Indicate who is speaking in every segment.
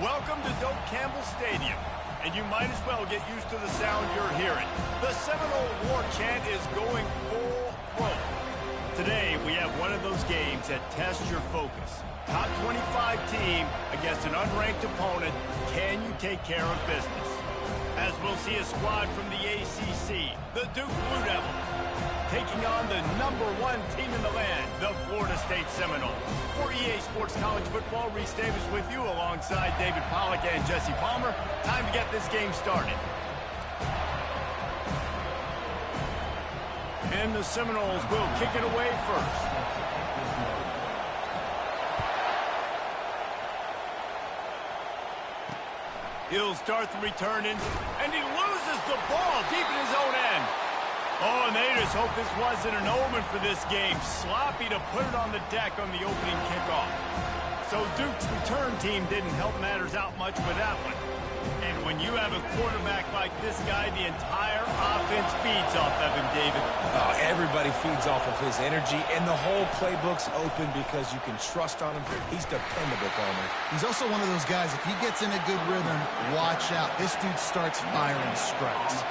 Speaker 1: Welcome to Doak Campbell Stadium, and you might as well get used to the sound you're hearing. The Seminole War chant is going full throat. Today, we have one of those games that tests your focus. Top 25 team against an unranked opponent. Can you take care of business? As we'll see a squad from the ACC, the Duke Blue Devils, taking on the #1 team in the land, the Florida State Seminoles. For EA Sports College Football, Reese Davis with you alongside David Pollack and Jesse Palmer. Time to get this game started. And the Seminoles will kick it away first. He'll start the return in, and he loses the ball deep in his own end. Oh, and they just hope this wasn't an omen for this game. Sloppy to put it on the deck on the opening kickoff. So Duke's return team didn't help matters out much with that one. And when you have a quarterback like this guy, the entire offense feeds off of him, David.
Speaker 2: Everybody feeds off of his energy, and the whole playbook's open because you can trust on him. He's dependable, Palmer.
Speaker 3: He's also one of those guys, if he gets in a good rhythm, watch out. This dude starts firing strikes.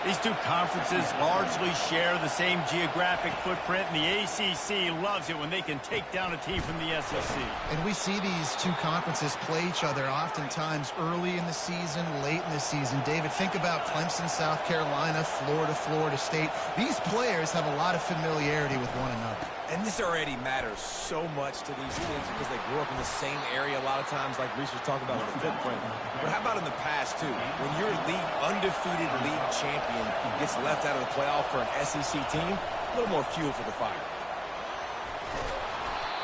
Speaker 1: These two conferences largely share the same geographic footprint, and the ACC loves it when they can take down a team from the SEC.
Speaker 3: And we see these two conferences play each other oftentimes early in the season, late in the season. David, think about Clemson, South Carolina, Florida, Florida State. These players have a lot of familiarity with one another.
Speaker 2: And this already matters so much to these kids because they grew up in the same area a lot of times, like Reese was talking about with the footprint. But how about in the past, too? When your undefeated league champion gets left out of the playoff for an SEC team, a little more fuel for the fire.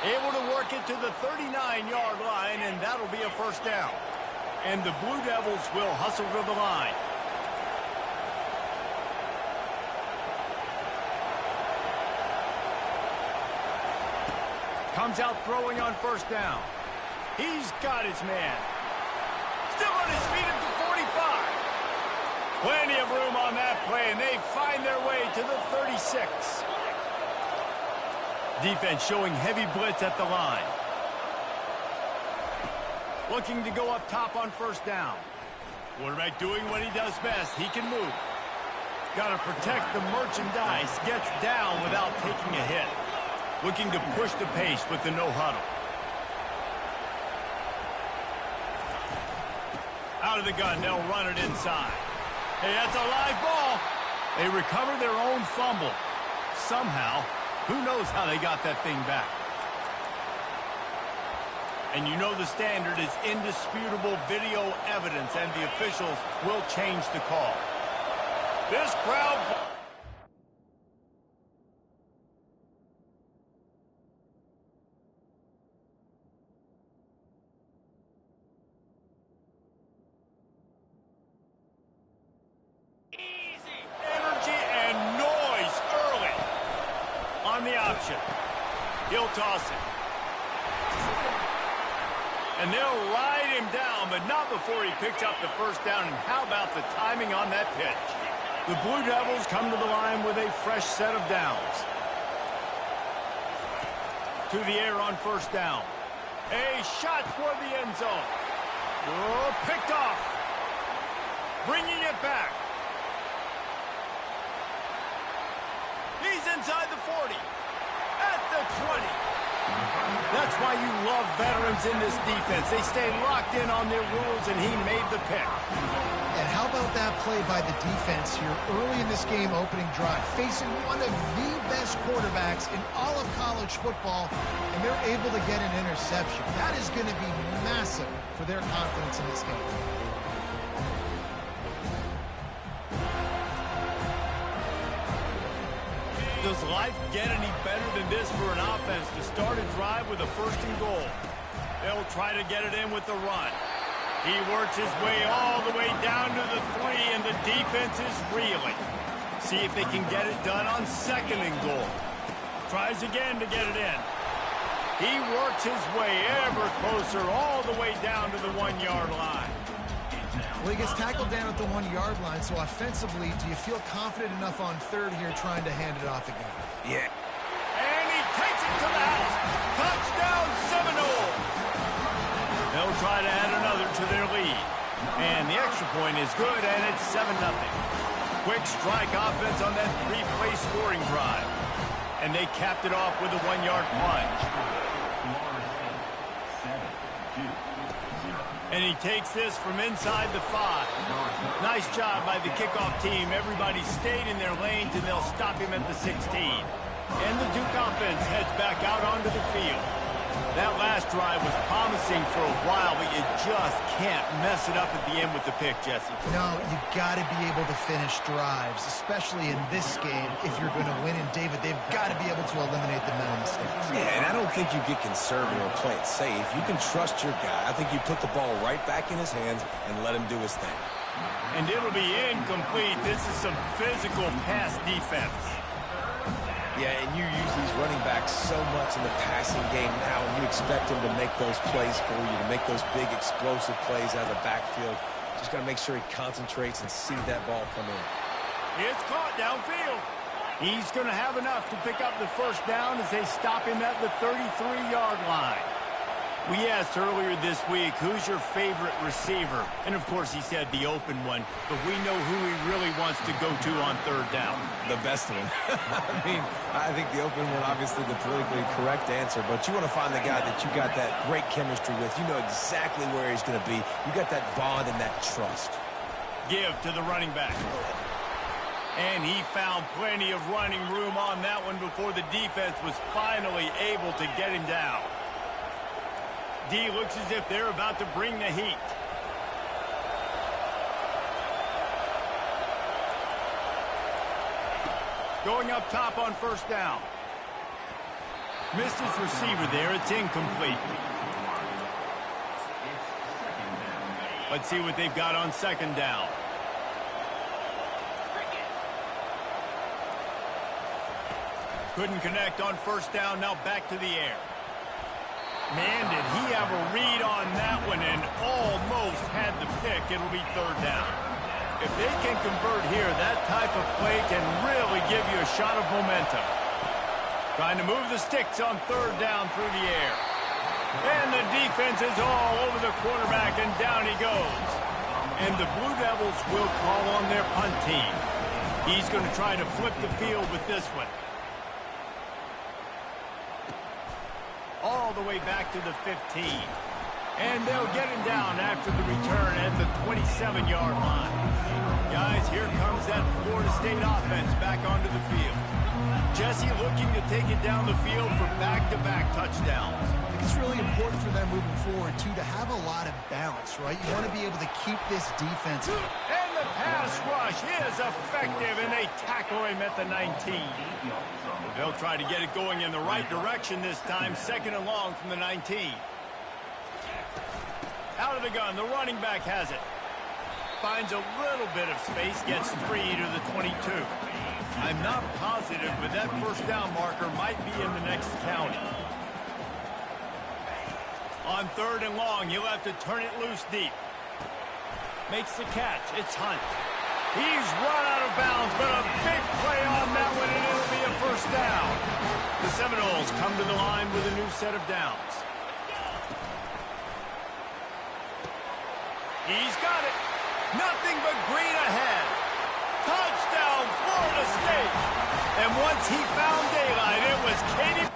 Speaker 1: Able to work it to the 39-yard line, and that'll be a first down. And the Blue Devils will hustle to the line. Comes out throwing on first down. He's got his man. Still on his feet at the 45. Plenty of room on that play, and they find their way to the 36. Defense showing heavy blitz at the line. Looking to go up top on first down. Quarterback doing what he does best. He can move. Got to protect the merchandise. Gets down without taking a hit. Looking to push the pace with the no huddle. Out of the gun, they'll run it inside. Hey, that's a live ball. They recover their own fumble. Somehow, who knows how they got that thing back. And you know the standard is indisputable video evidence, and the officials will change the call. This crowd... He'll toss it. And they'll ride him down, but not before he picks up the first down. And how about the timing on that pitch? The Blue Devils come to the line with a fresh set of downs. To the air on first down. A shot toward the end zone. Oh, picked off. Bringing it back. He's inside the 40. At the 20. That's why you love veterans in this defense. They stay locked in on their rules, and he made the pick.
Speaker 3: And how about that play by the defense here early in this game opening drive, facing one of the best quarterbacks in all of college football, and they're able to get an interception. That is going to be massive for their confidence in this game.
Speaker 1: Does life get any better than this for an offense to start a drive with a first and goal? They'll try to get it in with the run. He works his way all the way down to the 3, and the defense is reeling. See if they can get it done on second and goal. Tries again to get it in. He works his way ever closer all the way down to the 1-yard line.
Speaker 3: Well, he gets tackled down at the 1-yard line, so offensively, do you feel confident enough on third here trying to hand it off again?
Speaker 2: Yeah.
Speaker 1: And he takes it to the house. Touchdown, Seminoles. They'll will try to add another to their lead. And the extra point is good, and it's 7-0. Quick strike offense on that three-play scoring drive. And they capped it off with a 1-yard plunge. And he takes this from inside the 5. Nice job by the kickoff team. Everybody stayed in their lanes, and they'll stop him at the 16. And the Duke offense heads back out onto the field. That last drive was promising for a while, but you just can't mess it up at the end with the pick, Jesse.
Speaker 3: No, you got to be able to finish drives, especially in this game. If you're going to win, and David, they've got to be able to eliminate the mental mistakes.
Speaker 2: Yeah, and I don't think you get conservative or play it safe. You can trust your guy. I think you put the ball right back in his hands and let him do his thing.
Speaker 1: And it'll be incomplete. This is some physical pass defense.
Speaker 2: Yeah, and you use these running backs so much in the passing game now, and you expect them to make those plays for you, to make those big explosive plays out of the backfield. Just got to make sure he concentrates and see that ball come in.
Speaker 1: It's caught downfield. He's going to have enough to pick up the first down as they stop him at the 33-yard line. We asked earlier this week, who's your favorite receiver? And, of course, he said the open one, but we know who he really wants to go to on third down.
Speaker 2: The best one. I mean, I think the open one, obviously the politically correct answer, but you want to find the guy that you got that great chemistry with. You know exactly where he's going to be. You got that bond and that trust.
Speaker 1: Give to the running back. And he found plenty of running room on that one before the defense was finally able to get him down. D looks as if they're about to bring the heat. Going up top on first down. Missed his receiver there. It's incomplete. Let's see what they've got on second down. Couldn't connect on first down. Now back to the air. Man, did he have a read on that one and almost had the pick. It'll be third down. If they can convert here, that type of play can really give you a shot of momentum. Trying to move the sticks on third down through the air. And the defense is all over the quarterback, and down he goes. And the Blue Devils will call on their punt team. He's going to try to flip the field with this one. All the way back to the 15. And they'll get him down after the return at the 27-yard line. Guys, here comes that Florida State offense back onto the field. Jesse looking to take it down the field for back-to-back touchdowns.
Speaker 3: I think it's really important for them moving forward, too, to have a lot of balance, right? You want to be able to keep this defense.
Speaker 1: And the pass rush is effective, and they tackle him at the 19. They'll try to get it going in the right direction this time, second and long from the 19. Out of the gun, the running back has it. Finds a little bit of space, gets 3 to the 22. I'm not positive, but that first down marker might be in the next county. On third and long, he'll have to turn it loose deep. Makes the catch. It's Hunt. He's run out of bounds, but a big play on that one, and it'll be a first down. The Seminoles come to the line with a new set of downs. He's got it. Nothing but green ahead. Touchdown, Florida State. And once he found daylight, it was Katie.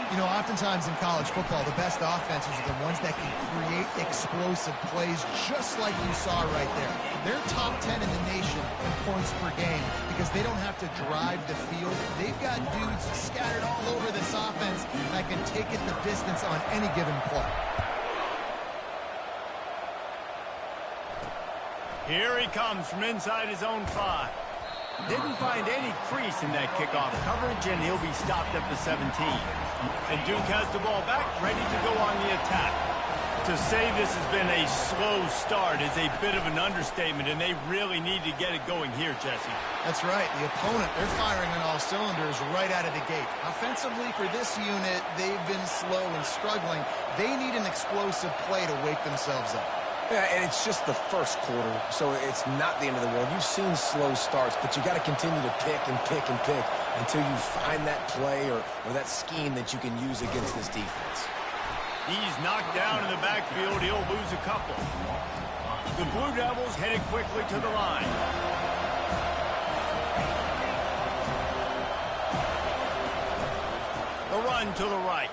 Speaker 3: You know, oftentimes in college football, the best offenses are the ones that can create explosive plays, just like you saw right there. They're top 10 in the nation in points per game because they don't have to drive the field. They've got dudes scattered all over this offense that can take it the distance on any given play.
Speaker 1: Here he comes from inside his own 5. Didn't find any crease in that kickoff coverage, and he'll be stopped at the 17. And Duke has the ball back, ready to go on the attack. To say this has been a slow start is a bit of an understatement, and they really need to get it going here, Jesse.
Speaker 3: That's right. The opponent, they're firing on all cylinders right out of the gate. Offensively, for this unit, they've been slow and struggling. They need an explosive play to wake themselves up.
Speaker 2: Yeah, and it's just the first quarter, so it's not the end of the world. You've seen slow starts, but you got to continue to pick and pick and pick until you find that play or that scheme that you can use against this defense.
Speaker 1: He's knocked down in the backfield. He'll lose a couple. The Blue Devils headed quickly to the line. The run to the right.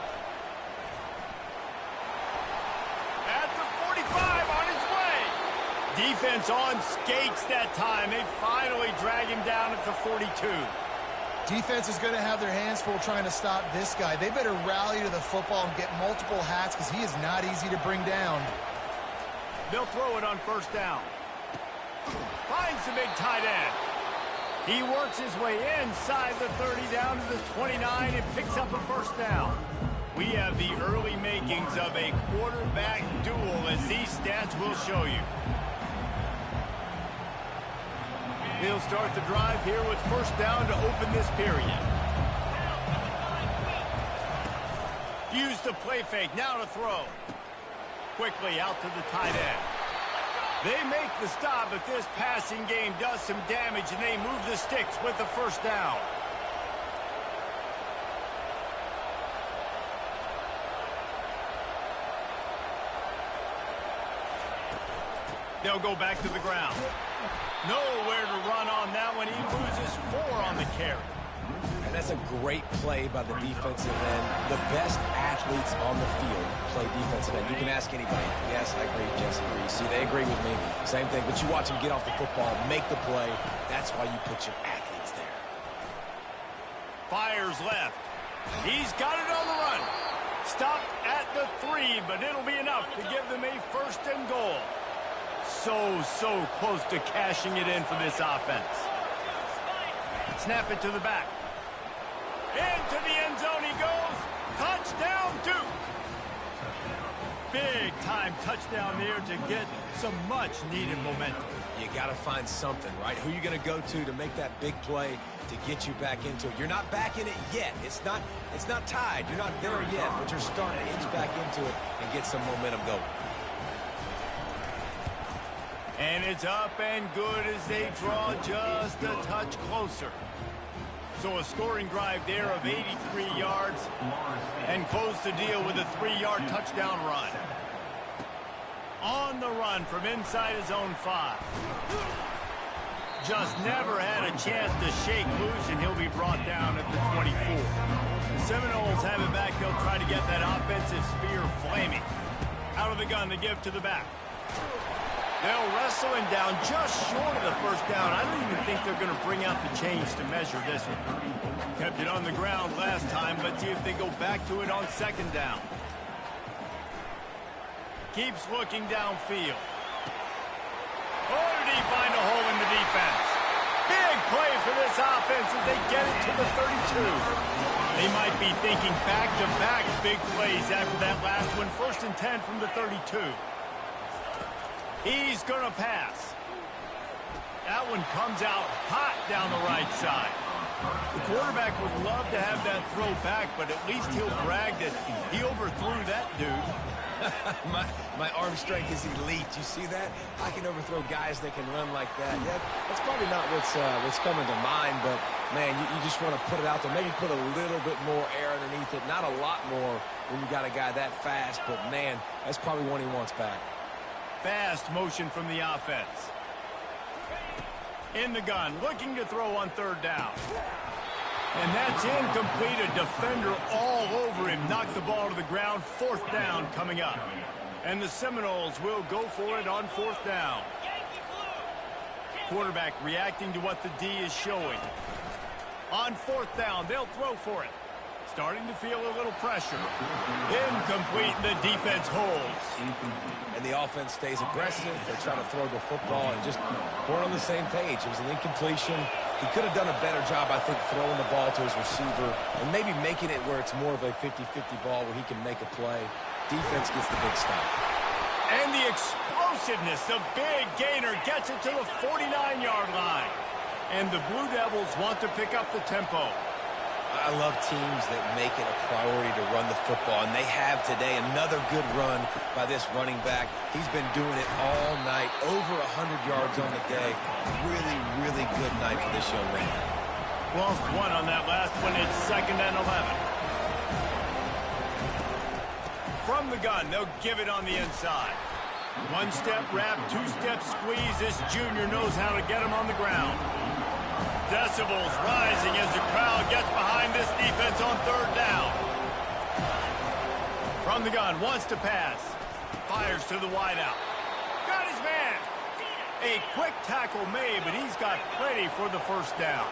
Speaker 1: At the 45, on his way. Defense on skates that time. They finally drag him down at the 42.
Speaker 3: Defense is going to have their hands full trying to stop this guy. They better rally to the football and get multiple hats because he is not easy to bring down.
Speaker 1: They'll throw it on first down. Finds the big tight end. He works his way inside the 30 down to the 29 and picks up a first down. We have the early makings of a quarterback duel, as these stats will show you. He'll start the drive here with first down to open this period. Use the play fake, now to throw. Quickly out to the tight end. They make the stop, but this passing game does some damage, and they move the sticks with the first down. They'll go back to the ground. Nowhere to run on that one. He loses 4 on the carry.
Speaker 2: And that's a great play by the defensive end. The best athletes on the field play defensive end. You can ask anybody. Yes, I agree. Jesse agrees. See, they agree with me. Same thing. But you watch them get off the football, make the play. That's why you put your athletes there.
Speaker 1: Fires left. He's got it on the run. Stopped at the 3, but it'll be enough to give them a first and goal. So close to cashing it in for this offense. Snap it to the back. Into the end zone he goes. Touchdown, Duke. Big time touchdown there to get some much needed momentum.
Speaker 2: You got to find something, right? Who are you going to go to make that big play to get you back into it? You're not back in it yet. It's not tied. You're not there yet, but you're starting to inch back into it and get some momentum going.
Speaker 1: And it's up and good as they draw just a touch closer. So a scoring drive there of 83 yards and close the deal with a 3-yard touchdown run. On the run from inside his own 5. Just never had a chance to shake loose, and he'll be brought down at the 24. The Seminoles have it back. They'll try to get that offensive spear flaming. Out of the gun to give to the back. They'll wrestle him down just short of the first down. I don't even think they're going to bring out the chains to measure this one. Kept it on the ground last time. Let's see if they go back to it on second down. Keeps looking downfield. Oh, did he find a hole in the defense? Big play for this offense as they get it to the 32. They might be thinking back-to-back big plays after that last one. First and 10 from the 32. He's going to pass. That one comes out hot down the right side. The quarterback would love to have that throw back, but at least he'll brag that he overthrew that dude.
Speaker 2: my arm strength is elite. You see that? I can overthrow guys that can run like that. Yeah, that's probably not what's coming to mind, but, man, you just want to put it out there. Maybe put a little bit more air underneath it. Not a lot more when you got a guy that fast, but, man, that's probably one he wants back.
Speaker 1: Fast motion from the offense. In the gun, looking to throw on third down. And that's incomplete. A defender all over him. Knocked the ball to the ground. Fourth down coming up. And the Seminoles will go for it on fourth down. Quarterback reacting to what the D is showing. On fourth down, they'll throw for it. Starting to feel a little pressure. Incomplete, the defense holds.
Speaker 2: And the offense stays aggressive. They try to throw the football and just weren't on the same page. It was an incompletion. He could have done a better job, I think, throwing the ball to his receiver and maybe making it where it's more of a 50-50 ball where he can make a play. Defense gets the big stop.
Speaker 1: And the explosiveness, the big gainer gets it to the 49-yard line. And the Blue Devils want to pick up the tempo.
Speaker 2: I love teams that make it a priority to run the football, and they have today. Another good run by this running back. He's been doing it all night, over 100 yards on the day. Really, really good night for this young man.
Speaker 1: Lost one on that last one. It's 2nd and 11. From the gun, they'll give it on the inside. One-step wrap, two-step squeeze. This junior knows how to get him on the ground. Decibels rising as the crowd gets behind this defense on 3rd down. From the gun, wants to pass. Fires to the wideout. Got his man. A quick tackle made, but he's got plenty for the 1st down.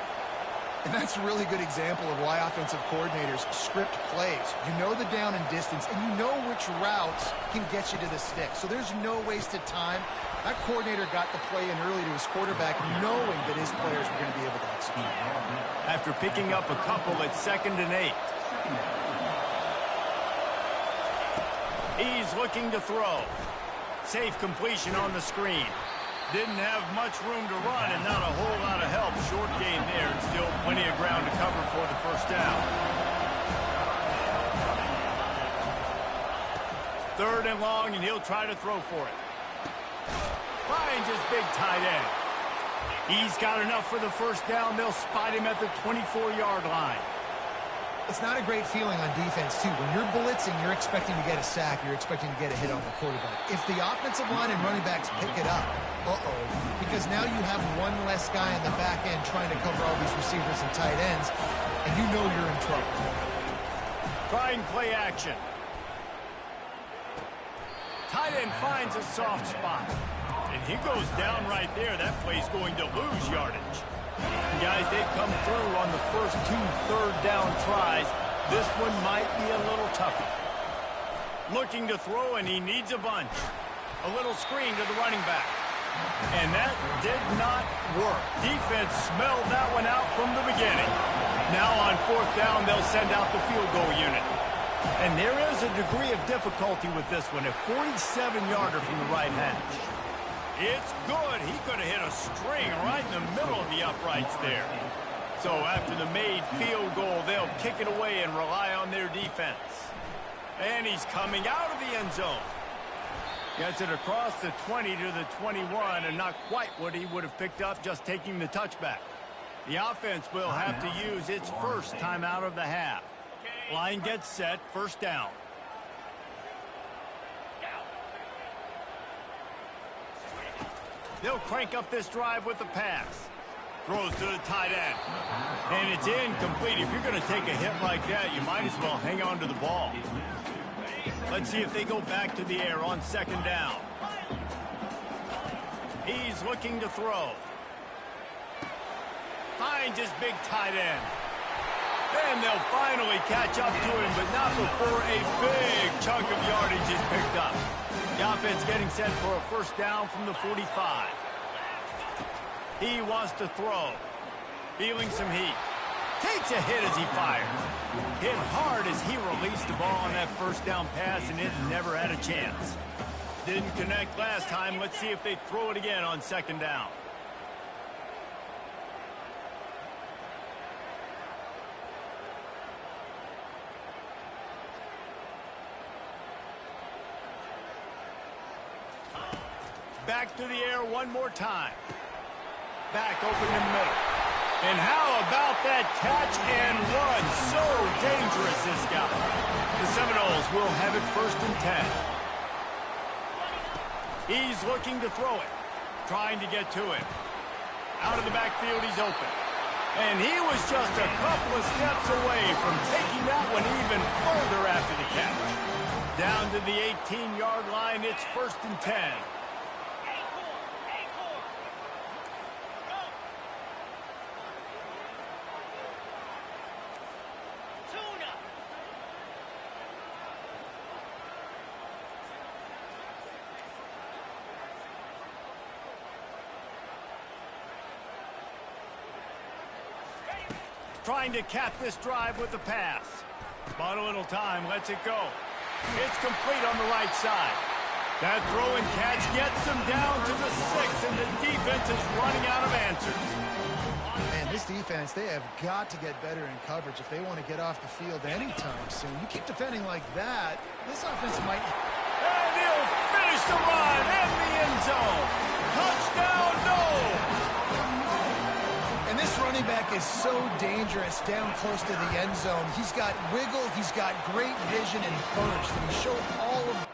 Speaker 3: And that's a really good example of why offensive coordinators script plays. You know the down and distance, and you know which routes can get you to the stick. So there's no wasted time. That coordinator got the play in early to his quarterback, knowing that his players were going to be able to execute.
Speaker 1: After picking up a couple at 2nd and 8. He's looking to throw. Safe completion on the screen. Didn't have much room to run and not a whole lot of help. Short game there and still plenty of ground to cover for the 1st down. 3rd and long, and he'll try to throw for it. Finds his big tight end. He's got enough for the 1st down. They'll spot him at the 24-yard line.
Speaker 3: It's not a great feeling on defense, too. When you're blitzing, you're expecting to get a sack. You're expecting to get a hit on the quarterback. If the offensive line and running backs pick it up, because now you have one less guy in the back end trying to cover all these receivers and tight ends, and you know you're in trouble.
Speaker 1: Trying play action. Tight end finds a soft spot. And he goes down right there. That play's going to lose yardage. Guys, they've come through on the first 2 3rd down tries. This one might be a little tougher. Looking to throw, and he needs a bunch. A little screen to the running back. And that did not work. Defense smelled that one out from the beginning. Now on 4th down, they'll send out the field goal unit. And there is a degree of difficulty with this one. A 47-yarder from the right hash. It's good. He could have hit a string right in the middle of the uprights there. So after the made field goal, they'll kick it away and rely on their defense. And he's coming out of the end zone. Gets it across the 20 to the 21, and not quite what he would have picked up just taking the touchback. The offense will have to use its first timeout of the half. Line gets set, 1st down. They'll crank up this drive with the pass. Throws to the tight end. And it's incomplete. If you're going to take a hit like that, you might as well hang on to the ball. Let's see if they go back to the air on 2nd down. He's looking to throw. Finds his big tight end. And they'll finally catch up to him, but not before a big chunk of yardage is picked up. The offense getting set for a 1st down from the 45. He wants to throw. Feeling some heat. Takes a hit as he fires. Hit hard as he released the ball on that 1st down pass, and it never had a chance. Didn't connect last time. Let's see if they throw it again on 2nd down. Back to the air one more time. Back open in the middle. And how about that catch and run? So dangerous, this guy. The Seminoles will have it 1st and 10. He's looking to throw it. Trying to get to it. Out of the backfield, he's open. And he was just a couple of steps away from taking that one even further after the catch. Down to the 18-yard line, it's 1st and 10. Trying to cap this drive with the pass. Bought a little time, lets it go. It's complete on the right side. That throw and catch gets them down to the 6, and the defense is running out of answers.
Speaker 3: Man, this defense, they have got to get better in coverage if they want to get off the field anytime soon. You keep defending like that, this offense might...
Speaker 1: And he'll finish the run in the end zone. Touchdown, no!
Speaker 3: And this running back is so dangerous down close to the end zone. He's got wiggle, he's got great vision and burst, and he showed all of...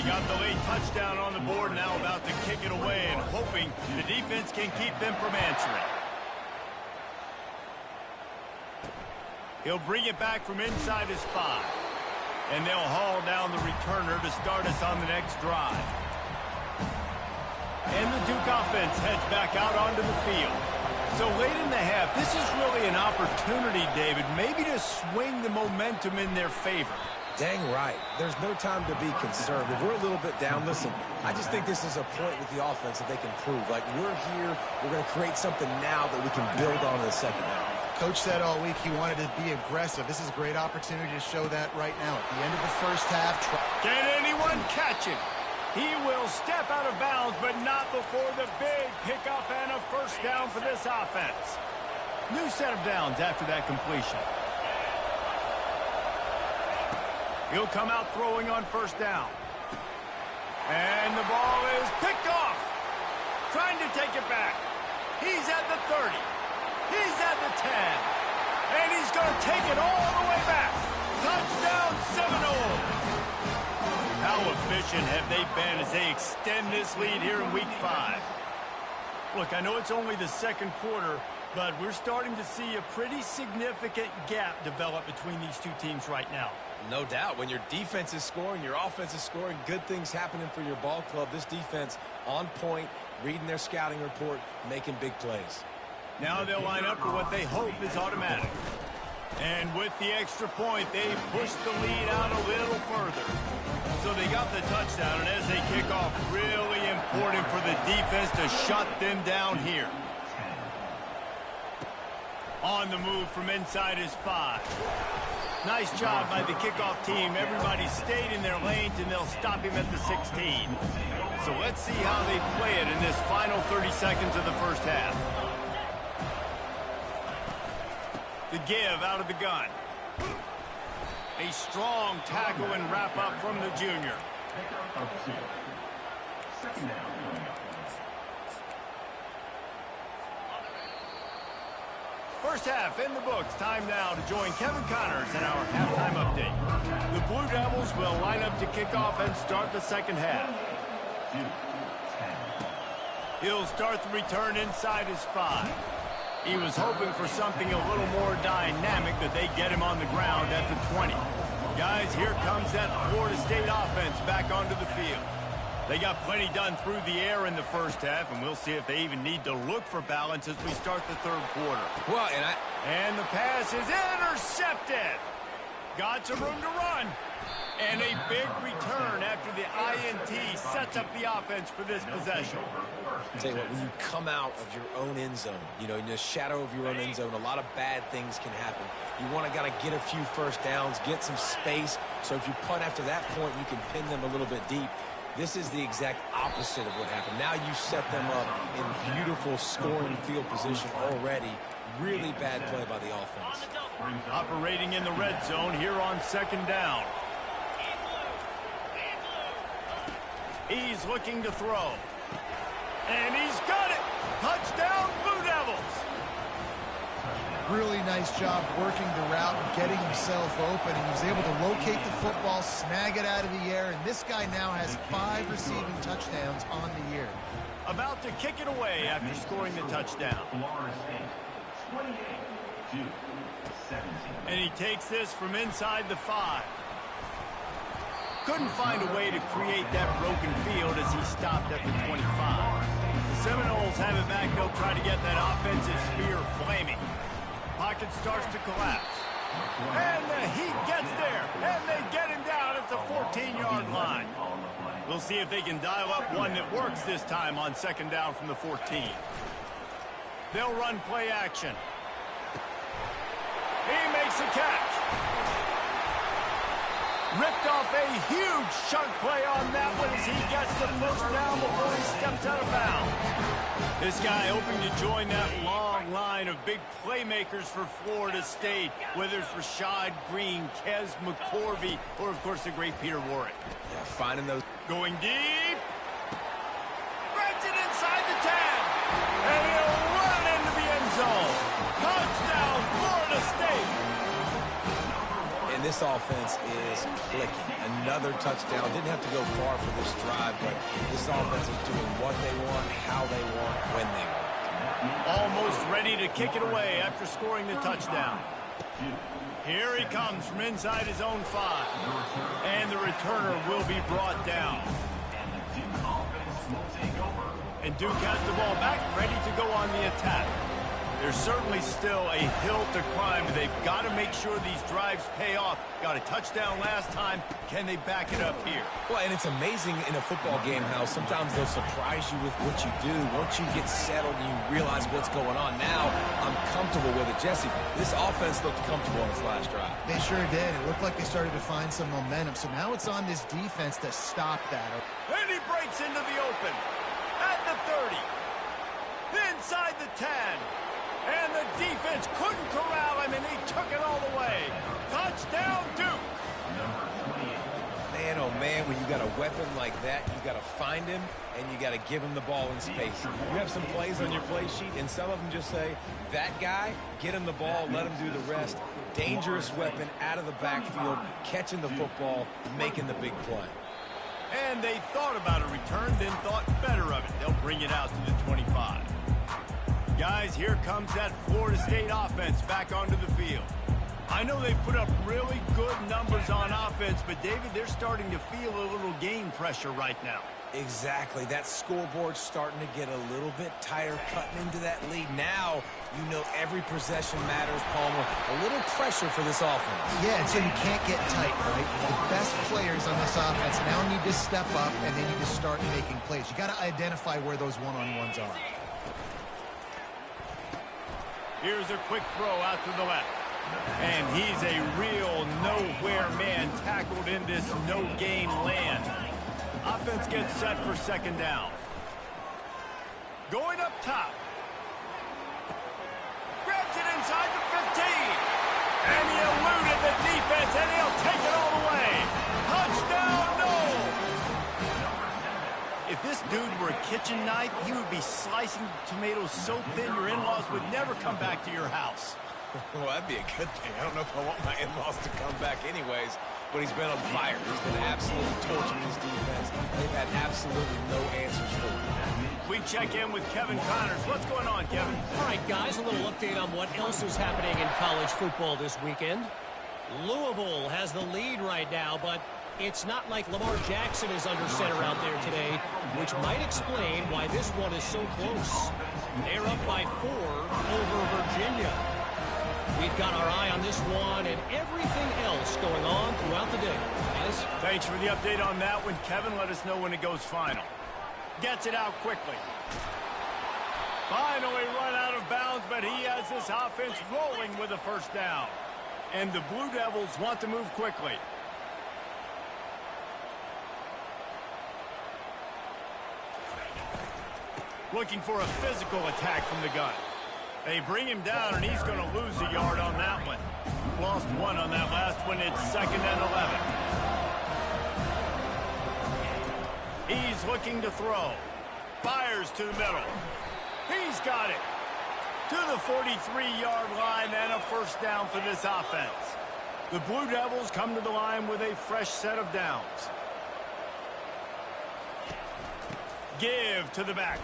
Speaker 1: got the late touchdown on the board, now about to kick it away and hoping the defense can keep them from answering. He'll bring it back from inside his 5. And they'll haul down the returner to start us on the next drive. And the Duke offense heads back out onto the field. So late in the half, this is really an opportunity, David, maybe to swing the momentum in their favor.
Speaker 2: Dang right. There's no time to be concerned. If we're a little bit down, listen, I just think this is a point with the offense that they can prove. Like, we're here, we're going to create something now that we can build on in the second half.
Speaker 4: Coach said all week he wanted to be aggressive. This is a great opportunity to show that right now. At the end of the first half.
Speaker 1: Can anyone catch him? He will step out of bounds, but not before the big pickup and a first down for this offense. New set of downs after that completion. He'll come out throwing on first down. And the ball is picked off. Trying to take it back. He's at the 30. He's at the 10. And he's going to take it all the way back. Touchdown Seminoles. How efficient have they been as they extend this lead here in Week 5? Look, I know it's only the second quarter, but we're starting to see a pretty significant gap develop between these two teams right now.
Speaker 2: No doubt. When your defense is scoring, your offense is scoring, good things happening for your ball club. This defense on point, reading their scouting report, making big plays.
Speaker 1: Now they'll line up for what they hope is automatic. And with the extra point, they push the lead out a little further. So they got the touchdown, and as they kick off, really important for the defense to shut them down here. On the move from inside his 5. Nice job by the kickoff team. Everybody stayed in their lanes, and they'll stop him at the 16. So let's see how they play it in this final 30 seconds of the first half. The give out of the gun. A strong tackle and wrap up from the junior. First half in the books. Time now to join Kevin Connors in our halftime update. The Blue Devils will line up to kick off and start the second half. He'll start the return inside his 5. He was hoping for something a little more dynamic, that they get him on the ground at the 20. Guys, here comes that Florida State offense back onto the field. They got plenty done through the air in the first half, and we'll see if they even need to look for balance as we start the third quarter.
Speaker 2: Well,
Speaker 1: and the pass is intercepted. Got some room to run. And a big return after the INT sets up the offense for this possession.
Speaker 2: Tell you what, when you come out of your own end zone, you know, in the shadow of your own end zone, a lot of bad things can happen. You want to get a few first downs, get some space, so if you punt after that point, you can pin them a little bit deep. This is the exact opposite of what happened. Now you set them up in beautiful scoring field position already. Really bad play by the offense.
Speaker 1: Operating in the red zone here on second down. He's looking to throw. And he's got it! Touchdown, Blue Devils!
Speaker 3: Really nice job working the route and getting himself open. He was able to locate the football, snag it out of the air, and this guy now has 5 receiving touchdowns on the year.
Speaker 1: About to kick it away after scoring the touchdown. And he takes this from inside the 5. Couldn't find a way to create that broken field as he stopped at the 25. The Seminoles have it back. They'll try to get that offensive spear flaming. Pocket starts to collapse. And the Heat gets there. And they get him down at the 14-yard line. We'll see if they can dial up one that works this time on second down from the 14. They'll run play action. He makes a catch. Ripped off a huge chunk play on that one as he gets the first down before he steps out of bounds. This guy hoping to join that long line of big playmakers for Florida State, whether it's Rashad Green, Kez McCorvey, or, of course, the great Peter Warrick.
Speaker 2: Yeah, finding those.
Speaker 1: Going deep. Grabs it inside the 10. And he'll run into the end zone. Touchdown, Florida State.
Speaker 2: And this offense is clicking. Another touchdown. Didn't have to go far for this drive, but this offense is doing what they want, how they want, when they want.
Speaker 1: Almost ready to kick it away after scoring the touchdown. Here he comes from inside his own 5. And the returner will be brought down. And Duke has the ball back, ready to go on the attack. There's certainly still a hill to climb. They've got to make sure these drives pay off. Got a touchdown last time. Can they back it up here?
Speaker 2: Well, and it's amazing in a football game how sometimes they'll surprise you with what you do. Once you get settled and you realize what's going on, now I'm comfortable with it. Jesse, this offense looked comfortable on its last drive.
Speaker 3: They sure did. It looked like they started to find some momentum. So now it's on this defense to stop that.
Speaker 1: And he breaks into the open. At the 30. Inside the 10. And the defense couldn't corral him, and he took it all the way. Touchdown, Duke.
Speaker 2: Man, oh man, when you got a weapon like that, you got to find him, and you got to give him the ball in space. You have some plays on your play sheet, and some of them just say, that guy, get him the ball, let him do the rest. Dangerous weapon out of the backfield, catching the football, making the big play.
Speaker 1: And they thought about a return, then thought better of it. They'll bring it out to the 25. Guys, here comes that Florida State offense back onto the field. I know they put up really good numbers on offense, but David, they're starting to feel a little game pressure right now.
Speaker 2: Exactly. That scoreboard's starting to get a little bit tighter, cutting into that lead. Now, you know every possession matters, Palmer. A little pressure for this offense.
Speaker 3: Yeah, and so you can't get tight, right? The best players on this offense now need to step up, and they need to start making plays. You got to identify where those one-on-ones are.
Speaker 1: Here's a quick throw out to the left. And he's a real nowhere man tackled in this no-gain land. Offense gets set for second down. Going up top. Grabs it inside the 15. And he eluded the defense, and he'll take it all the way. Touchdown, no! If this dude were a kitchen knife, he would be slicing tomatoes so thin your in-laws would never come back to your house.
Speaker 2: Well, that'd be a good thing. I don't know if I want my in-laws to come back anyways, but he's been on fire. He's been absolutely torching his defense. They've had absolutely no answers for him.
Speaker 1: We check in with Kevin Connors. What's going on, Kevin?
Speaker 5: All right, guys, a little update on what else is happening in college football this weekend. Louisville has the lead right now, but it's not like Lamar Jackson is under center out there today, which might explain why this one is so close. They're up by 4 over Virginia. We've got our eye on this one and everything else going on throughout the day. Guys?
Speaker 1: Thanks for the update on that one, Kevin. Let us know when it goes final. Gets it out quickly. Finally run out of bounds, but he has this offense rolling with a first down. And the Blue Devils want to move quickly. Looking for a physical attack from the gun. They bring him down, and he's going to lose a yard on that one. Lost 1 on that last one. It's 2nd and 11. He's looking to throw. Fires to the middle. He's got it. To the 43-yard line, and a first down for this offense. The Blue Devils come to the line with a fresh set of downs. Give to the back.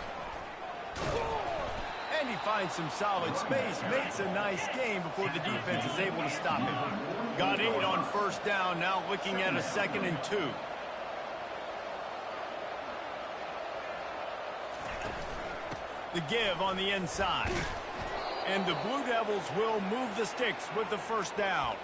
Speaker 1: And he finds some solid space, makes a nice game before the defense is able to stop him. Got 8 on first down, now looking at a 2nd and 2. The give on the inside. And the Blue Devils will move the sticks with the first down.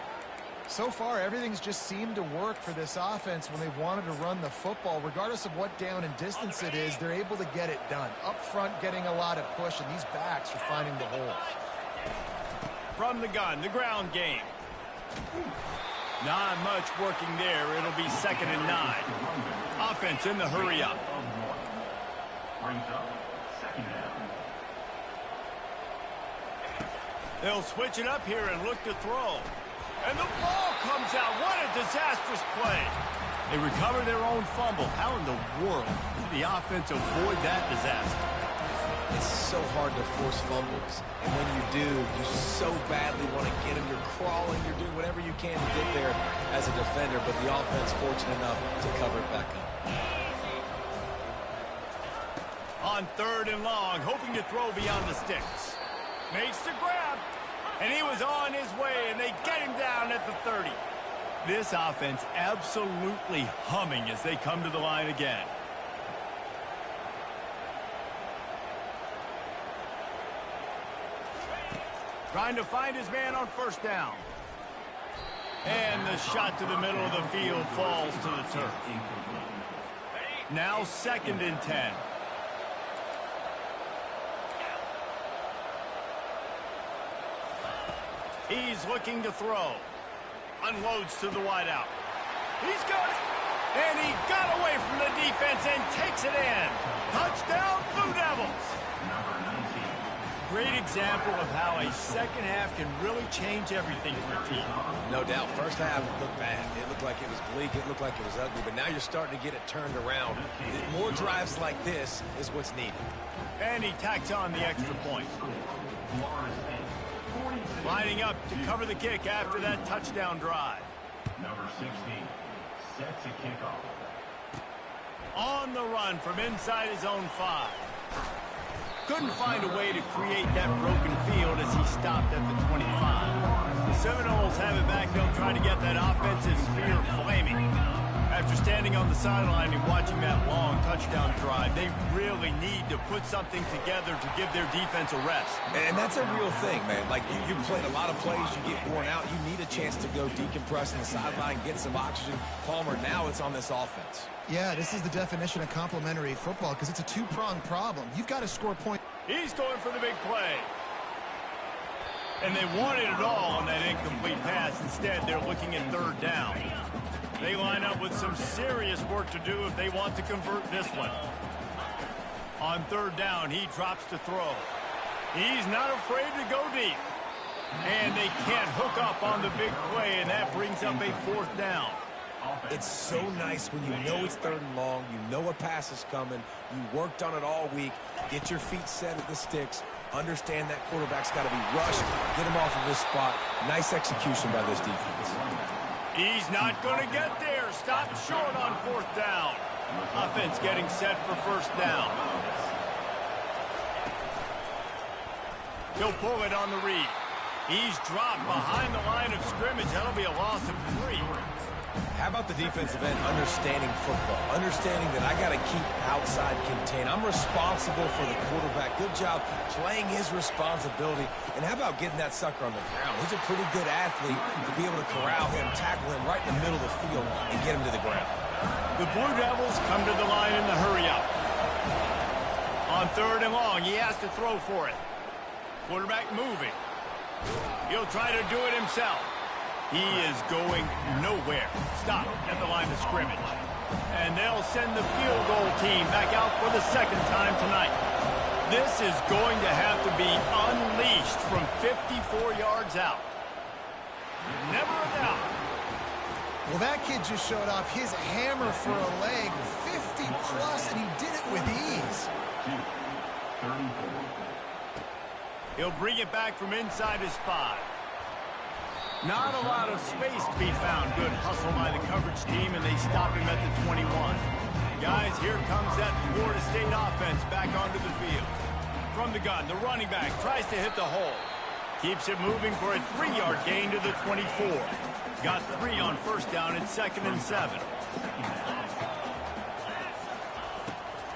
Speaker 3: So far, everything's just seemed to work for this offense when they've wanted to run the football. Regardless of what down and distance it is, they're able to get it done. Up front, getting a lot of push, and these backs are finding the holes.
Speaker 1: From the gun, the ground game. Not much working there. It'll be 2nd and 9. Offense in the hurry up. They'll switch it up here and look to throw. And the ball comes out. What a disastrous play. They recover their own fumble. How in the world did the offense avoid that disaster?
Speaker 2: it's so hard to force fumbles. And when you do, you so badly want to get them. You're crawling, you're doing whatever you can to get there as a defender, but the offense fortunate enough to cover it back up.
Speaker 1: On 3rd and long, hoping to throw beyond the sticks. Makes the grab, and he was on his way, and they get him down at the 30. This offense absolutely humming as they come to the line again. Trying to find his man on 1st down. And the shot to the middle of the field falls to the turf. Now 2nd and 10. He's looking to throw. Unloads to the wideout. He's got it. And he got away from the defense and takes it in. Touchdown, Blue Devils. Great example of how a second half can really change everything for a team.
Speaker 2: No doubt. First half looked bad. It looked like it was bleak. It looked like it was ugly. But now you're starting to get it turned around. More drives like this is what's needed.
Speaker 1: And he tacks on the extra point. Lining up to cover the kick after that touchdown drive.
Speaker 6: Number 16 sets a kickoff.
Speaker 1: On the run from inside his own 5. Couldn't find a way to create that broken field as he stopped at the 25. The Seminoles have it back. They'll try to get that offensive spear flaming. After standing on the sideline and watching that long touchdown drive, they really need to put something together to give their defense a rest.
Speaker 2: And that's a real thing, man. Like, you played a lot of plays, you get worn out, you need a chance to go decompress on the sideline, get some oxygen. Palmer, now it's on this offense.
Speaker 3: Yeah, this is the definition of complementary football because it's a two-pronged problem. You've got to score points.
Speaker 1: He's going for the big play. And they wanted it all on that incomplete pass. Instead, they're looking at 3rd down. They line up with some serious work to do if they want to convert this one. On 3rd down, he drops to throw. He's not afraid to go deep. And they can't hook up on the big play, and that brings up a 4th down.
Speaker 2: It's so nice when you know it's 3rd and long, you know a pass is coming, you worked on it all week, get your feet set at the sticks, understand that quarterback's got to be rushed, get him off of this spot. Nice execution by this defense.
Speaker 1: He's not going to get there. Stopped short on 4th down. Offense getting set for 1st down. He'll pull it on the read. He's dropped behind the line of scrimmage. That'll be a loss of 3.
Speaker 2: How about the defensive end understanding football, understanding that I got to keep outside contained. I'm responsible for the quarterback. Good job playing his responsibility. And how about getting that sucker on the ground? He's a pretty good athlete to be able to corral him, tackle him right in the middle of the field, and get him to the ground.
Speaker 1: The Blue Devils come to the line in the hurry-up. On 3rd and long, he has to throw for it. Quarterback moving. He'll try to do it himself. He is going nowhere. Stop at the line of scrimmage. And they'll send the field goal team back out for the 2nd time tonight. This is going to have to be unleashed from 54 yards out. Never a doubt.
Speaker 3: Well, that kid just showed off his hammer for a leg, 50-plus, and he did it with ease.
Speaker 6: 34.
Speaker 1: He'll bring it back from inside his 5. Not a lot of space to be found. Good hustle by the coverage team, and they stop him at the 21. Guys, here comes that Florida State offense back onto the field. From the gun, the running back tries to hit the hole. Keeps it moving for a 3-yard gain to the 24. Got 3 on 1st down at 2nd and 7.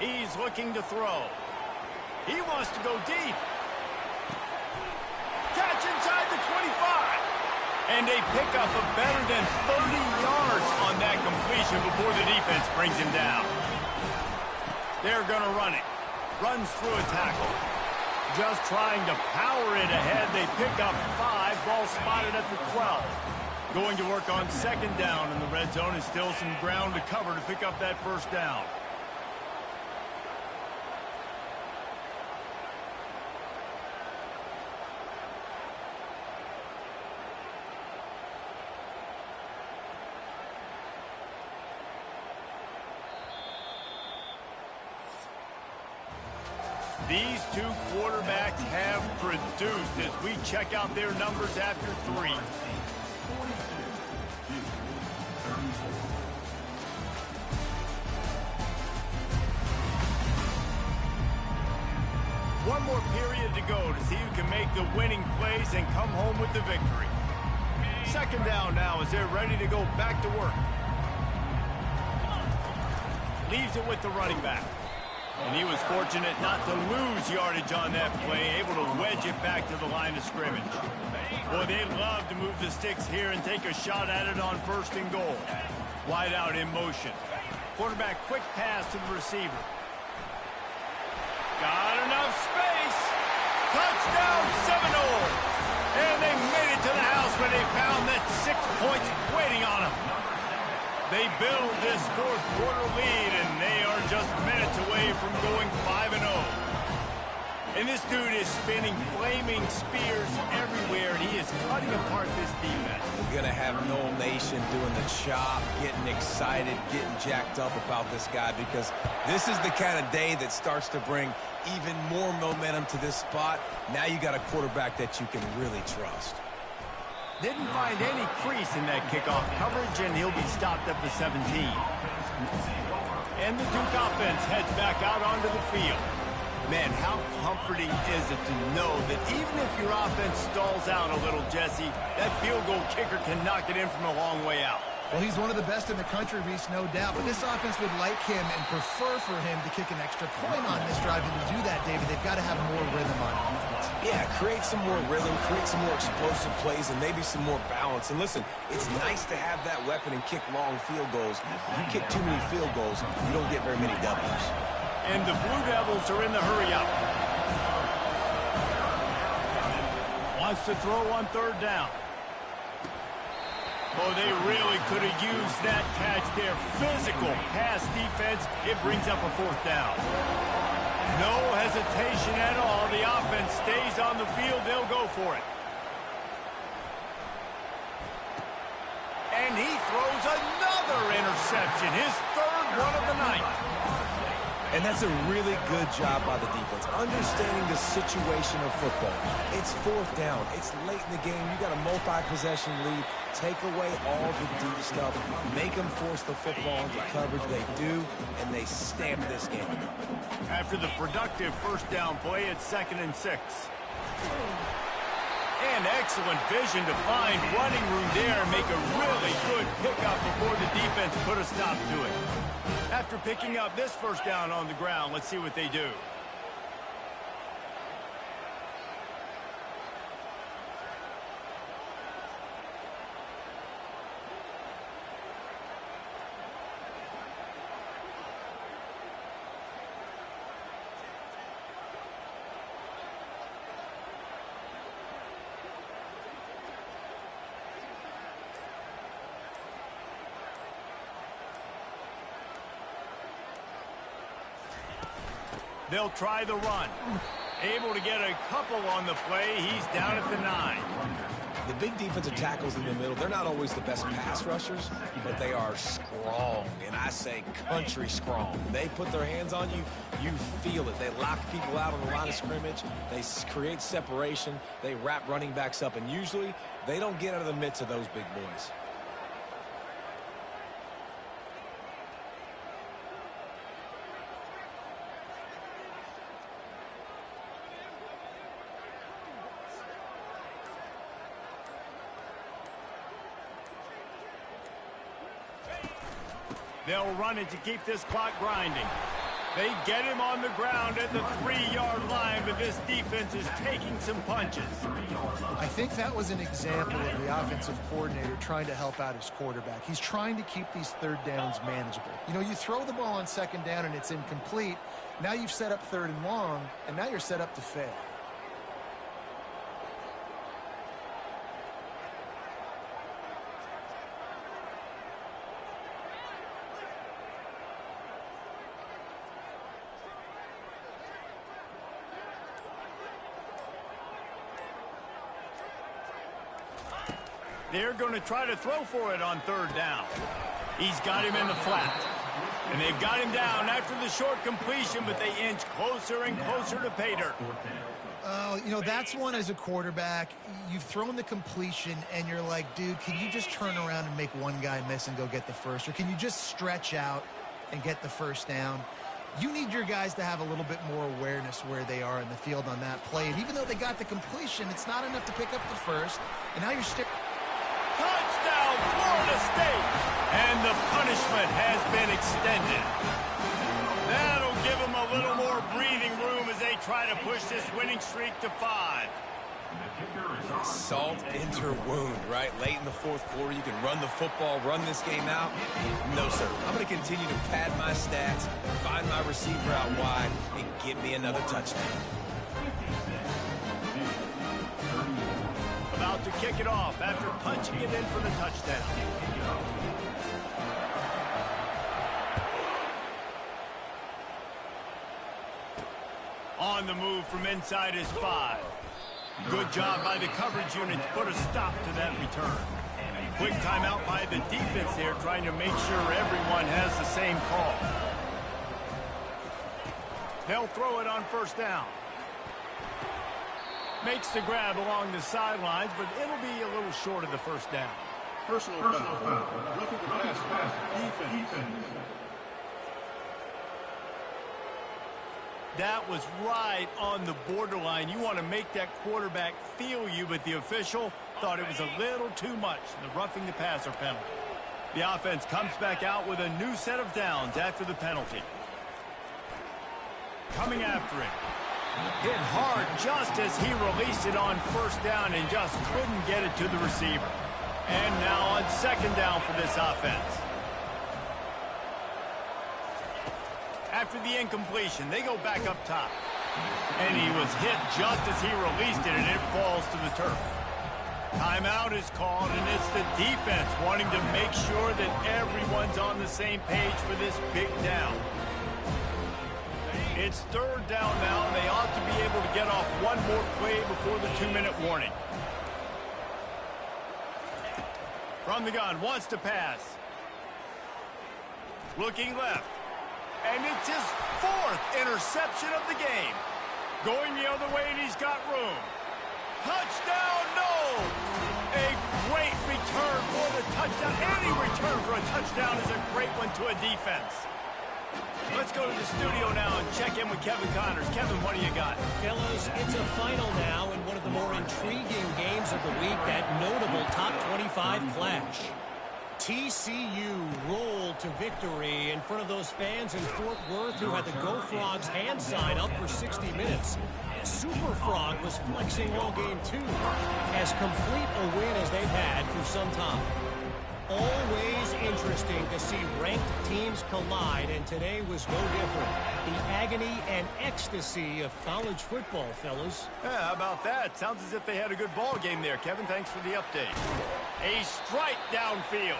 Speaker 1: He's looking to throw. He wants to go deep. Catch inside the 25. And they pick up a better than 30 yards on that completion before the defense brings him down. They're going to run it. Runs through a tackle. Just trying to power it ahead. They pick up 5. Ball spotted at the 12. Going to work on 2nd down in the red zone. Is still some ground to cover to pick up that 1st down. These two quarterbacks have produced as we check out their numbers after 3. One more period to go to see who can make the winning plays and come home with the victory. Second down now as they're ready to go back to work. Leaves it with the running back. And he was fortunate not to lose yardage on that play, able to wedge it back to the line of scrimmage. Boy, they love to move the sticks here and take a shot at it on 1st and goal. Wide out in motion. Quarterback quick pass to the receiver. Got enough space. Touchdown Seminoles. And they made it to the house when they found that 6 points waiting on them. They build this 4th quarter lead, and they are just minutes away from going 5-0. And this dude is spinning flaming spears everywhere, and he is cutting apart this defense.
Speaker 2: We're going to have Noel Nation doing the chop, getting excited, getting jacked up about this guy, because this is the kind of day that starts to bring even more momentum to this spot. Now you got a quarterback that you can really trust.
Speaker 1: Didn't find any crease in that kickoff coverage, and he'll be stopped at the 17. And the Duke offense heads back out onto the field. Man, how comforting is it to know that even if your offense stalls out a little, Jesse, that field goal kicker can knock it in from a long way out.
Speaker 3: Well, he's one of the best in the country, Reese, no doubt. But this offense would like him and prefer for him to kick an extra point on this drive. And to do that, David, they've got to have more rhythm on defense.
Speaker 2: Yeah, create some more rhythm, create some more explosive plays, and maybe some more balance. And listen, it's nice to have that weapon and kick long field goals. If you kick too many field goals, you don't get very many W's.
Speaker 1: And the Blue Devils are in the hurry-up. Wants to throw on 3rd down. Oh, they really could have used that catch there. Physical pass defense. It brings up a 4th down. No hesitation at all. The offense stays on the field. They'll go for it. And he throws another interception. His 3rd one of the night.
Speaker 2: And that's a really good job by the defense, understanding the situation of football. It's 4th down. It's late in the game. You got a multi-possession lead. Take away all the deep stuff. Make them force the football into coverage. They do, and they stamp this game.
Speaker 1: After the productive 1st down play, it's 2nd and 6. And excellent vision to find running room there and make a really good pickup before the defense put a stop to it. After picking up this 1st down on the ground, let's see what they do. They'll try the run. Able to get a couple on the play. He's down at the 9.
Speaker 2: The big defensive tackles in the middle, they're not always the best pass rushers, but they are strong, and I say country strong. They put their hands on you, you feel it. They lock people out on the line of scrimmage. They create separation. They wrap running backs up, and usually they don't get out of the midst of those big boys.
Speaker 1: They'll run it to keep this clock grinding. They get him on the ground at the 3-yard line, but this defense is taking some punches.
Speaker 3: I think that was an example of the offensive coordinator trying to help out his quarterback. He's trying to keep these 3rd downs manageable. You know, you throw the ball on 2nd down and it's incomplete. Now you've set up 3rd and long, and now you're set up to fail.
Speaker 1: They're going to try to throw for it on 3rd down. He's got him in the flat. And they've got him down after the short completion, but they inch closer and closer to pay dirt.
Speaker 3: You know, that's one as a quarterback. You've thrown the completion, and you're like, dude, can you just turn around and make one guy miss and go get the first? Or can you just stretch out and get the first down? You need your guys to have a little bit more awareness where they are in the field on that play. And even though they got the completion, it's not enough to pick up the first. And now you're
Speaker 1: touchdown, Florida State! And the punishment has been extended. That'll give them a little more breathing room as they try to push this winning streak to 5.
Speaker 2: Salt into wound, right? Late in the fourth quarter, you can run the football, run this game out. No, sir. I'm going to continue to pad my stats, find my receiver out wide, and get me another touchdown.
Speaker 1: About to kick it off after punching it in for the touchdown. On the move from inside his 5. Good job by the coverage unit to put a stop to that return. Quick timeout by the defense there, trying to make sure everyone has the same call. They'll throw it on first down. Makes the grab along the sidelines, but it'll be a little short of the first down.
Speaker 7: Personal foul. Roughing the pass. Defense.
Speaker 1: That was right on the borderline. You want to make that quarterback feel you, but the official thought it was a little too much. The roughing the passer penalty. The offense comes back out with a new set of downs after the penalty. Coming after it. Hit hard just as he released it on first down and just couldn't get it to the receiver. And now on second down for this offense. After the incompletion, they go back up top. And he was hit just as he released it, and it falls to the turf. Timeout is called, and it's the defense wanting to make sure that everyone's on the same page for this big down. It's third down now, and they ought to be able to get off one more play before the 2-minute warning. From the gun, wants to pass. Looking left. And it's his 4th interception of the game. Going the other way, and he's got room. Touchdown, no! A great return for the touchdown. Any return for a touchdown is a great one to a defense. Let's go to the studio now and check in with Kevin Connors. Kevin, what do you got?
Speaker 5: Fellas, it's a final now in one of the more intriguing games of the week, that notable top 25 clash. TCU rolled to victory in front of those fans in Fort Worth who had the Go Frogs hand sign up for 60 minutes. Super Frog was flexing all game too, as complete a win as they've had for some time. Always interesting to see ranked teams collide, and today was no different. The agony and ecstasy of college football, fellas.
Speaker 1: Yeah, how about that? Sounds as if they had a good ball game there, Kevin. Thanks for the update. A strike downfield.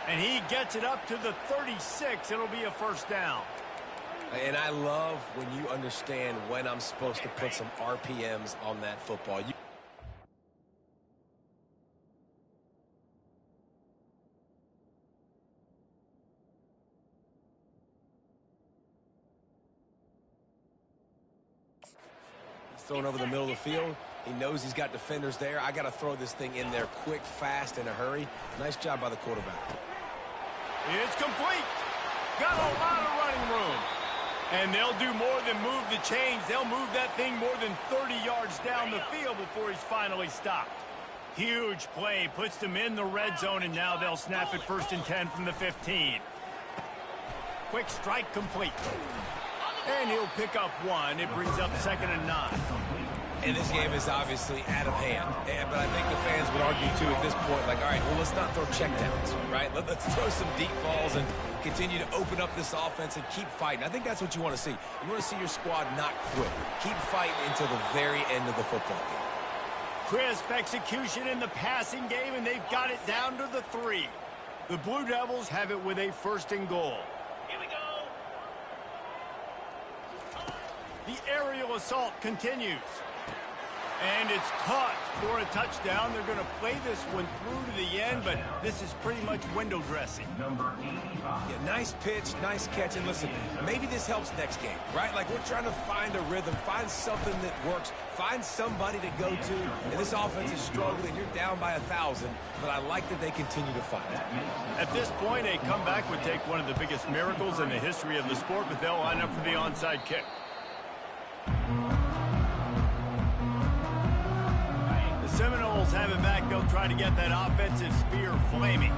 Speaker 1: And he gets it up to the 36. It'll be a first down.
Speaker 2: And I love when you understand when I'm supposed to put some RPMs on that football. Thrown over the middle of the field. He knows he's got defenders there. I got to throw this thing in there quick, fast, in a hurry. Nice job by the quarterback.
Speaker 1: It's complete. Got a lot of running room. And they'll do more than move the chains. They'll move that thing more than 30 yards down the field before he's finally stopped. Huge play. Puts them in the red zone, and now they'll snap it 1st and 10 from the 15. Quick strike complete. And he'll pick up 1. It brings up 2nd and 9.
Speaker 2: And this game is obviously out of hand. But I think the fans would argue, too, at this point, like, all right, well, let's not throw checkdowns, right? Let's throw some deep balls and continue to open up this offense and keep fighting. I think that's what you want to see. You want to see your squad not quit. Keep fighting until the very end of the football game.
Speaker 1: Crisp execution in the passing game, and they've got it down to the 3. The Blue Devils have it with a 1st and goal.
Speaker 5: Here we go.
Speaker 1: The aerial assault continues. And it's caught for a touchdown. They're going to play this one through to the end, but this is pretty much window dressing.
Speaker 6: Number 85.
Speaker 2: Yeah, nice pitch, nice catch. And listen, maybe this helps next game, right? Like, we're trying to find a rhythm, find something that works, find somebody to go to. And this offense is struggling. You're down by 1,000, but I like that they continue to fight.
Speaker 1: At this point, a comeback would take one of the biggest miracles in the history of the sport, but they'll line up for the onside kick. Seminoles have it back. They'll try to get that offensive spear flaming.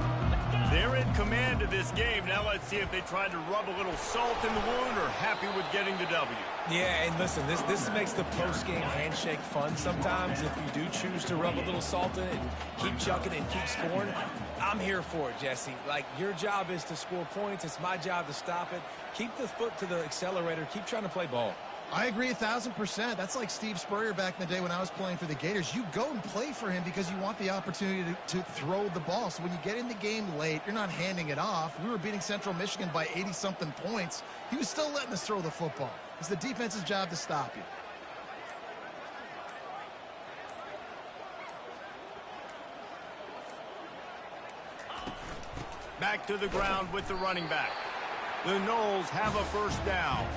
Speaker 1: They're in command of this game. Now let's see if they try to rub a little salt in the wound or happy with getting the W.
Speaker 2: Yeah, and listen, this makes the post-game handshake fun sometimes. If you do choose to rub a little salt in it and keep chucking and keep scoring, I'm here for it, Jesse. Like, your job is to score points. It's my job to stop it. Keep the foot to the accelerator. Keep trying to play ball.
Speaker 3: I agree 1,000%. That's like Steve Spurrier back in the day when I was playing for the Gators. You go and play for him because you want the opportunity to throw the ball. So when you get in the game late, you're not handing it off. We were beating Central Michigan by 80-something points. He was still letting us throw the football. It's the defense's job to stop you.
Speaker 1: Back to the ground with the running back. The Noles have a first down.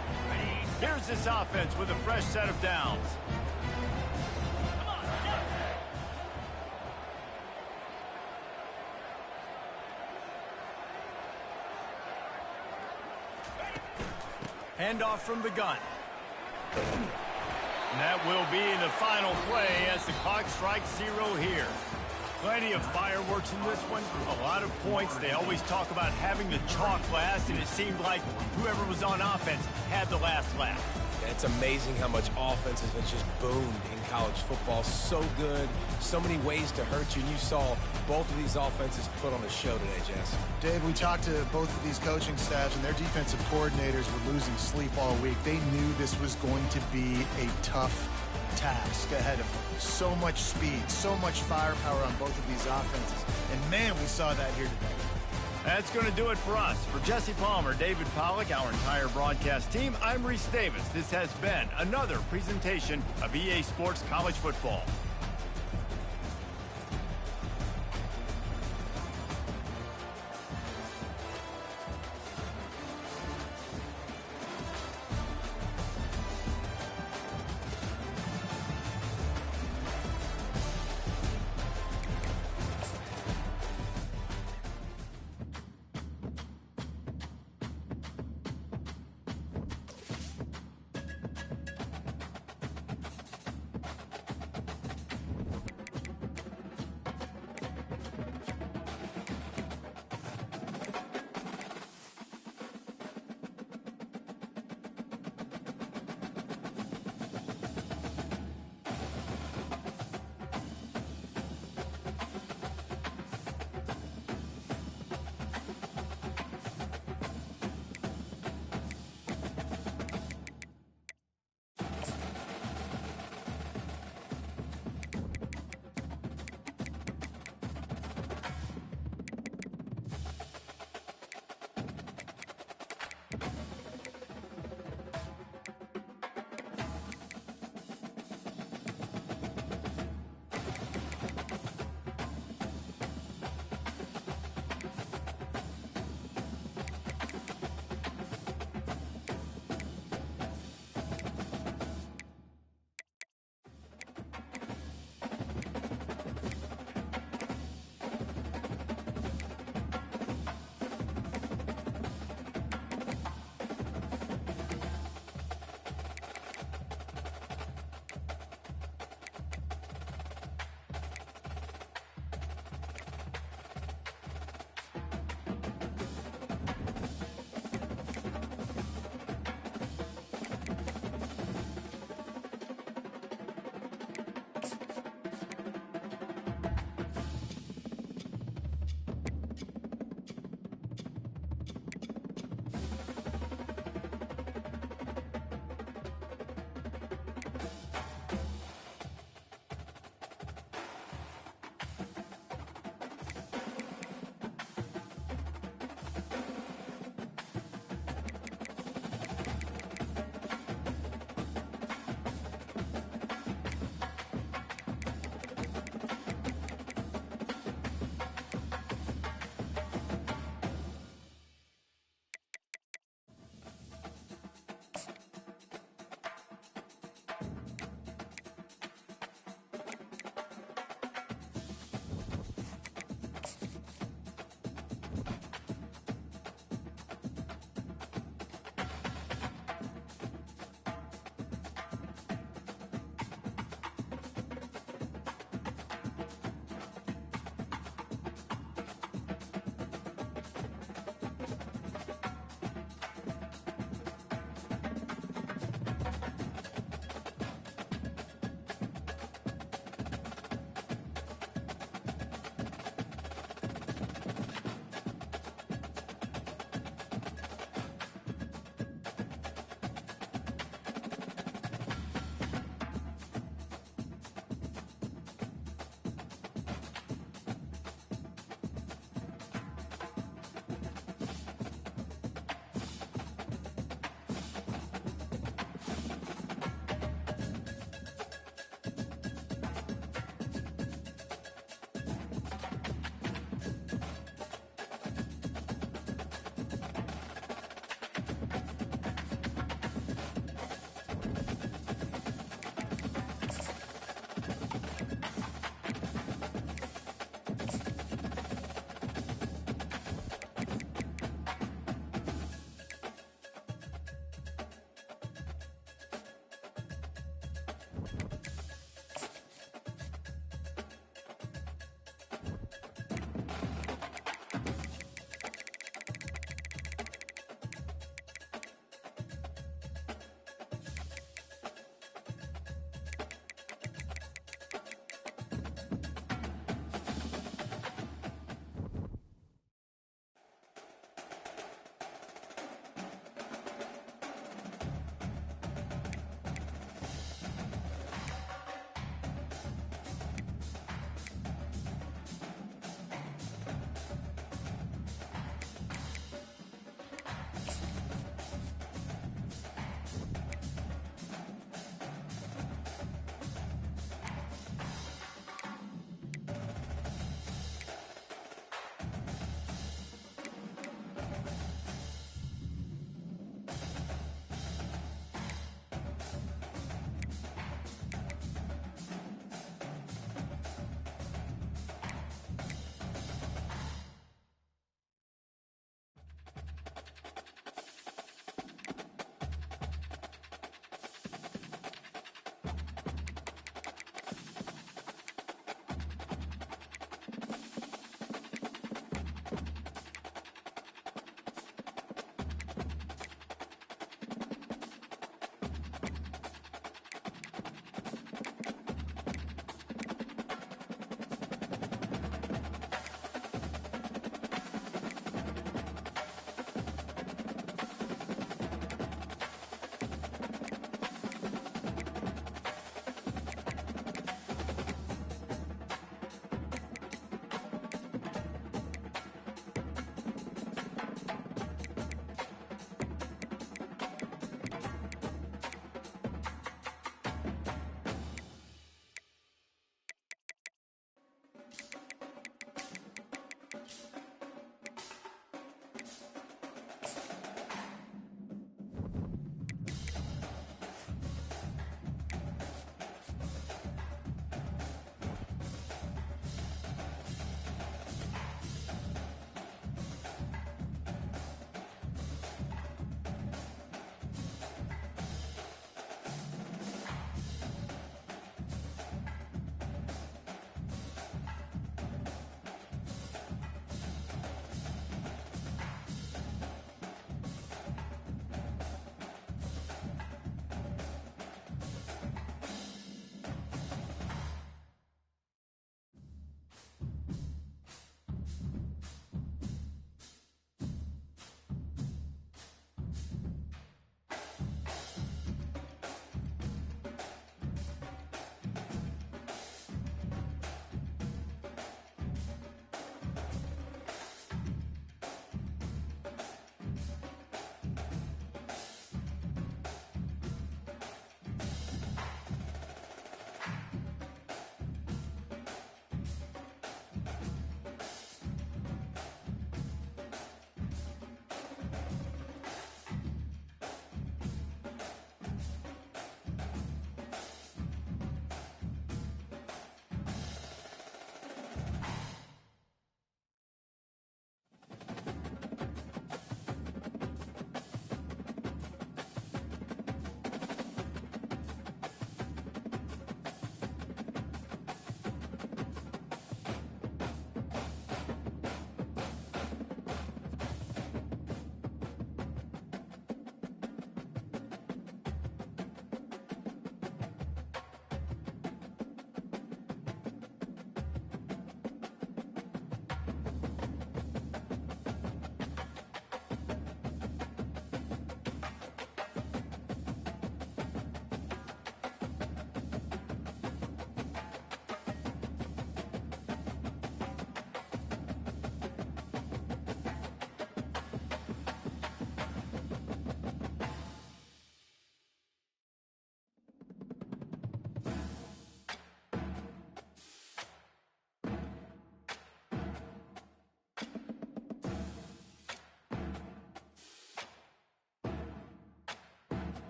Speaker 1: Here's this offense with a fresh set of downs. Handoff from the gun. And that will be the final play as the clock strikes 0 here. Plenty of fireworks in this one, a lot of points. They always talk about having the chalk last, and it seemed like whoever was on offense had the last laugh.
Speaker 2: It's amazing how much offense has just boomed in college football. So good, so many ways to hurt you. And you saw both of these offenses put on a show today, Jess.
Speaker 4: Dave, we talked to both of these coaching staffs, and their defensive coordinators were losing sleep all week. They knew this was going to be a tough task ahead of them. So much speed, so much firepower on both of these offenses. And, man, we saw that here today.
Speaker 1: That's going to do it for us. For Jesse Palmer, David Pollack, our entire broadcast team, I'm Reese Davis. This has been another presentation of EA Sports College Football.